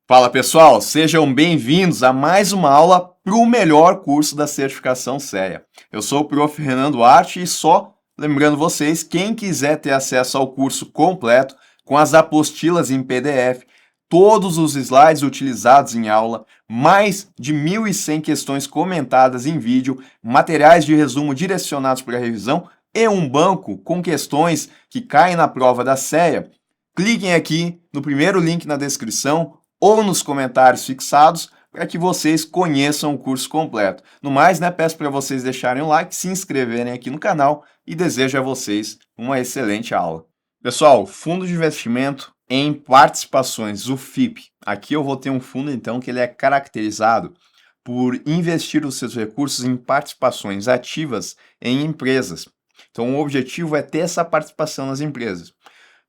Fala pessoal, sejam bem-vindos a mais uma aula para o melhor curso da certificação CEA. Eu sou o Prof. Renan Duarte e só lembrando vocês, quem quiser ter acesso ao curso completo, com as apostilas em PDF, todos os slides utilizados em aula, mais de 1.100 questões comentadas em vídeo, materiais de resumo direcionados para a revisão e um banco com questões que caem na prova da CEA, cliquem aqui no primeiro link na descrição ou nos comentários fixados para que vocês conheçam o curso completo. No mais, peço para vocês deixarem o like, se inscreverem aqui no canal e desejo a vocês uma excelente aula. Pessoal, fundo de investimento em participações, o FIP. Aqui eu vou ter um fundo então que ele é caracterizado por investir os seus recursos em participações ativas em empresas. Então o objetivo é ter essa participação nas empresas.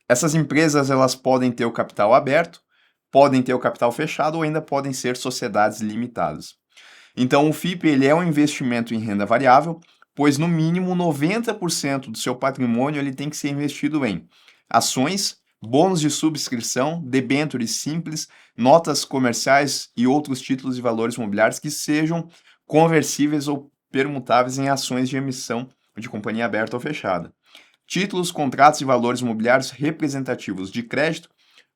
Essas empresas elas podem ter o capital aberto, podem ter o capital fechado ou ainda podem ser sociedades limitadas. Então o FIP ele é um investimento em renda variável, pois no mínimo 90% do seu patrimônio ele tem que ser investido em ações, bônus de subscrição, debêntures simples, notas comerciais e outros títulos e valores imobiliários que sejam conversíveis ou permutáveis em ações de emissão de companhia aberta ou fechada. Títulos, contratos e valores imobiliários representativos de crédito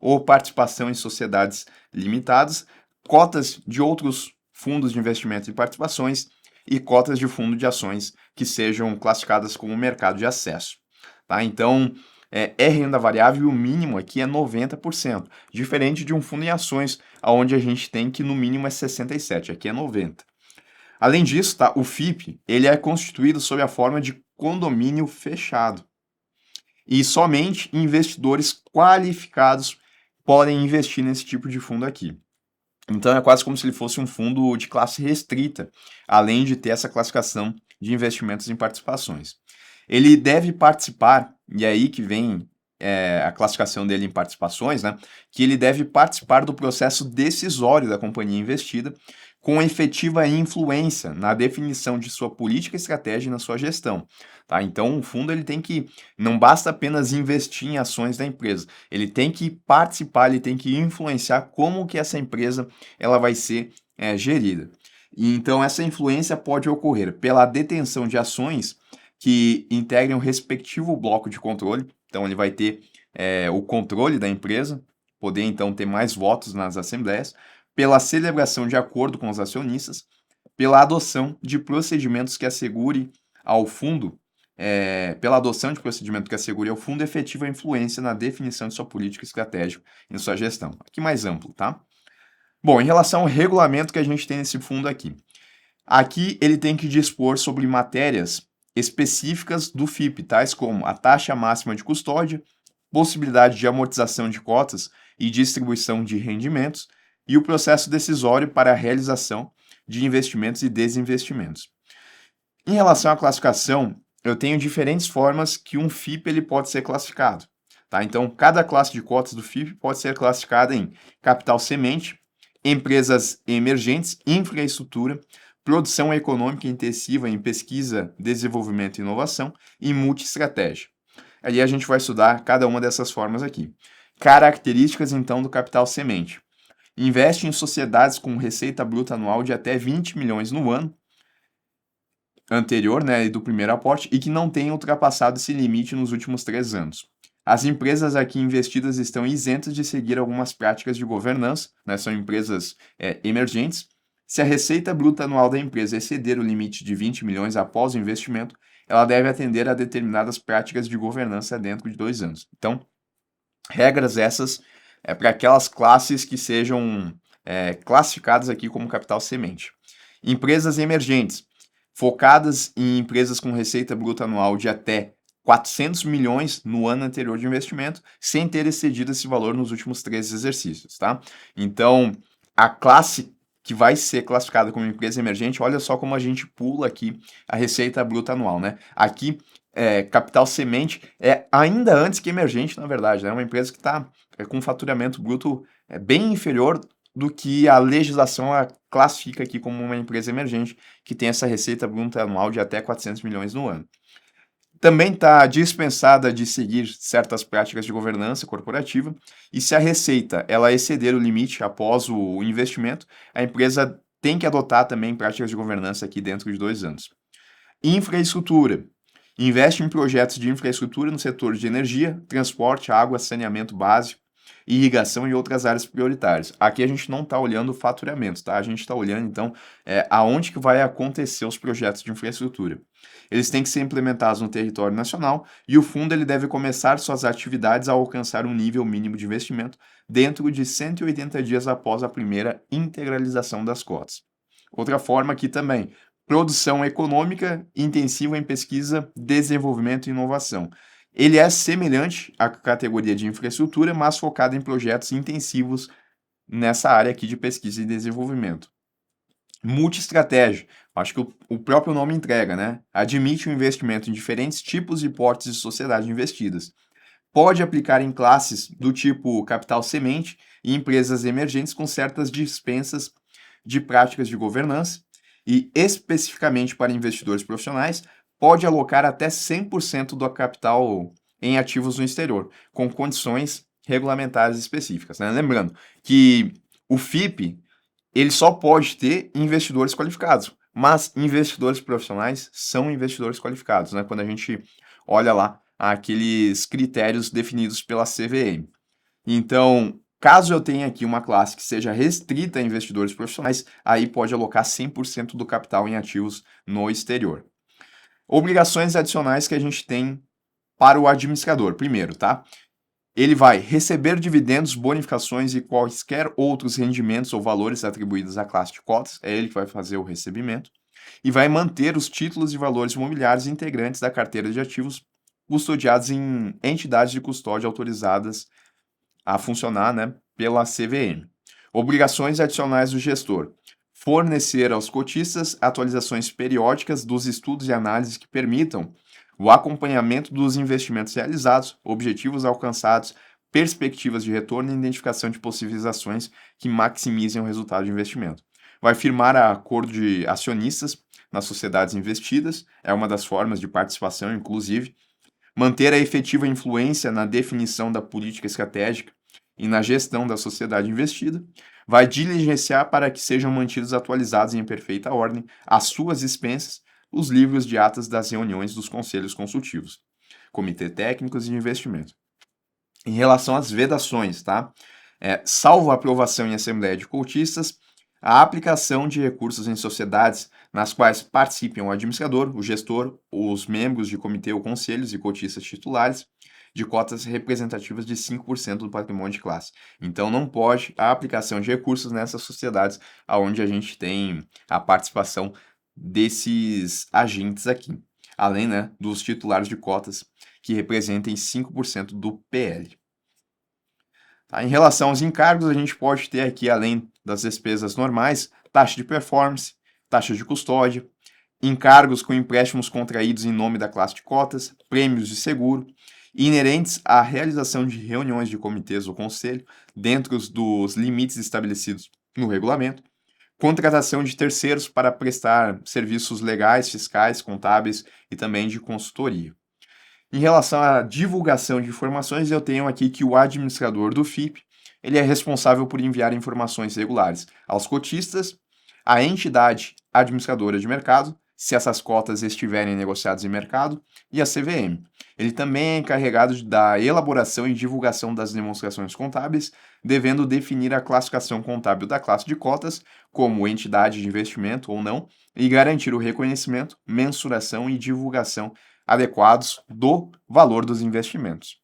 ou participação em sociedades limitadas, cotas de outros fundos de investimento e participações e cotas de fundo de ações que sejam classificadas como mercado de acesso. Tá? Então, é renda variável e o mínimo aqui é 90%, diferente de um fundo em ações, onde a gente tem que no mínimo é 67%, aqui é 90%. Além disso, tá, o FIP ele é constituído sob a forma de condomínio fechado. E somente investidores qualificados podem investir nesse tipo de fundo aqui. Então é quase como se ele fosse um fundo de classe restrita, além de ter essa classificação de investimentos em participações. Ele deve participar, e é aí que vem a classificação dele em participações, que ele deve participar do processo decisório da companhia investida, com efetiva influência na definição de sua política e estratégia e na sua gestão. Tá? Então, o fundo ele tem que, não basta apenas investir em ações da empresa, ele tem que participar, ele tem que influenciar como que essa empresa ela vai ser gerida. E, então, essa influência pode ocorrer pela detenção de ações que integrem o respectivo bloco de controle, então ele vai ter o controle da empresa, poder então ter mais votos nas assembleias, pela celebração de acordo com os acionistas, pela adoção de procedimentos que assegure ao fundo, pela adoção de procedimento que assegure ao fundo efetiva influência na definição de sua política estratégica e sua gestão. Aqui mais amplo, tá? Bom, em relação ao regulamento que a gente tem nesse fundo aqui. Aqui ele tem que dispor sobre matérias específicas do FIP, tais como a taxa máxima de custódia, possibilidade de amortização de cotas e distribuição de rendimentos, e o processo decisório para a realização de investimentos e desinvestimentos. Em relação à classificação, eu tenho diferentes formas que um FIP ele pode ser classificado. Tá? Então, cada classe de cotas do FIP pode ser classificada em capital semente, empresas emergentes, infraestrutura, produção econômica intensiva em pesquisa, desenvolvimento e inovação e multiestratégia. Aí a gente vai estudar cada uma dessas formas aqui. Características, então, do capital semente. Investe em sociedades com receita bruta anual de até 20 milhões no ano anterior, do primeiro aporte, e que não tenha ultrapassado esse limite nos últimos 3 anos. As empresas aqui investidas estão isentas de seguir algumas práticas de governança, são empresas emergentes. Se a receita bruta anual da empresa exceder o limite de 20 milhões após o investimento, ela deve atender a determinadas práticas de governança dentro de 2 anos. Então, regras essas para aquelas classes que sejam classificadas aqui como capital semente. Empresas emergentes, focadas em empresas com receita bruta anual de até 400 milhões no ano anterior de investimento, sem ter excedido esse valor nos últimos 3 exercícios, tá? Então, a classe que vai ser classificada como empresa emergente, olha só como a gente pula aqui a receita bruta anual, Aqui, capital semente é ainda antes que emergente, na verdade, É uma empresa que está com um faturamento bruto bem inferior do que a legislação a classifica aqui como uma empresa emergente, que tem essa receita bruta anual de até 400 milhões no ano. Também está dispensada de seguir certas práticas de governança corporativa e se a receita ela exceder o limite após o investimento, a empresa tem que adotar também práticas de governança aqui dentro de 2 anos. Infraestrutura. Investe em projetos de infraestrutura no setor de energia, transporte, água, saneamento básico, irrigação e outras áreas prioritárias. Aqui a gente não está olhando o faturamento, tá? A gente está olhando, então, aonde que vai acontecer os projetos de infraestrutura. Eles têm que ser implementados no território nacional e o fundo ele deve começar suas atividades ao alcançar um nível mínimo de investimento dentro de 180 dias após a primeira integralização das cotas. Outra forma aqui também, produção econômica intensiva em pesquisa, desenvolvimento e inovação. Ele é semelhante à categoria de infraestrutura, mas focado em projetos intensivos nessa área aqui de pesquisa e desenvolvimento. Multiestratégia, acho que o próprio nome entrega, né? Admite o investimento em diferentes tipos e portes de sociedade investidas. Pode aplicar em classes do tipo capital semente e empresas emergentes com certas dispensas de práticas de governança e, especificamente para investidores profissionais, pode alocar até 100% do capital em ativos no exterior, com condições regulamentares específicas, né? Lembrando que o FIP ele só pode ter investidores qualificados, mas investidores profissionais são investidores qualificados, né? Quando a gente olha lá aqueles critérios definidos pela CVM. Então, caso eu tenha aqui uma classe que seja restrita a investidores profissionais, aí pode alocar 100% do capital em ativos no exterior. Obrigações adicionais que a gente tem para o administrador. Primeiro, tá? Ele vai receber dividendos, bonificações e quaisquer outros rendimentos ou valores atribuídos à classe de cotas, é ele que vai fazer o recebimento, e vai manter os títulos e valores imobiliários integrantes da carteira de ativos custodiados em entidades de custódia autorizadas a funcionar, né, pela CVM. Obrigações adicionais do gestor. Fornecer aos cotistas atualizações periódicas dos estudos e análises que permitam o acompanhamento dos investimentos realizados, objetivos alcançados, perspectivas de retorno e identificação de possíveis ações que maximizem o resultado de investimento. Vai firmar acordo de acionistas nas sociedades investidas, é uma das formas de participação, inclusive. Manter a efetiva influência na definição da política estratégica e na gestão da sociedade investida. Vai diligenciar para que sejam mantidos atualizados em perfeita ordem as suas expensas os livros de atas das reuniões dos conselhos consultivos, comitê técnicos e de investimento. Em relação às vedações, tá? Salvo a aprovação em assembleia de cotistas, a aplicação de recursos em sociedades nas quais participem o administrador, o gestor, os membros de comitê ou conselhos e cotistas titulares, de cotas representativas de 5% do patrimônio de classe. Então, não pode a aplicação de recursos nessas sociedades onde a gente tem a participação desses agentes aqui, além, né, dos titulares de cotas que representem 5% do PL. Tá? Em relação aos encargos, a gente pode ter aqui, além das despesas normais, taxa de performance, taxa de custódia, encargos com empréstimos contraídos em nome da classe de cotas, prêmios de seguro, inerentes à realização de reuniões de comitês ou conselho, dentro dos limites estabelecidos no regulamento, contratação de terceiros para prestar serviços legais, fiscais, contábeis e também de consultoria. Em relação à divulgação de informações, eu tenho aqui que o administrador do FIP ele é responsável por enviar informações regulares aos cotistas, à entidade administradora de mercado, se essas cotas estiverem negociadas em mercado, e à CVM. Ele também é encarregado da elaboração e divulgação das demonstrações contábeis, devendo definir a classificação contábil da classe de cotas como entidade de investimento ou não, e garantir o reconhecimento, mensuração e divulgação adequados do valor dos investimentos.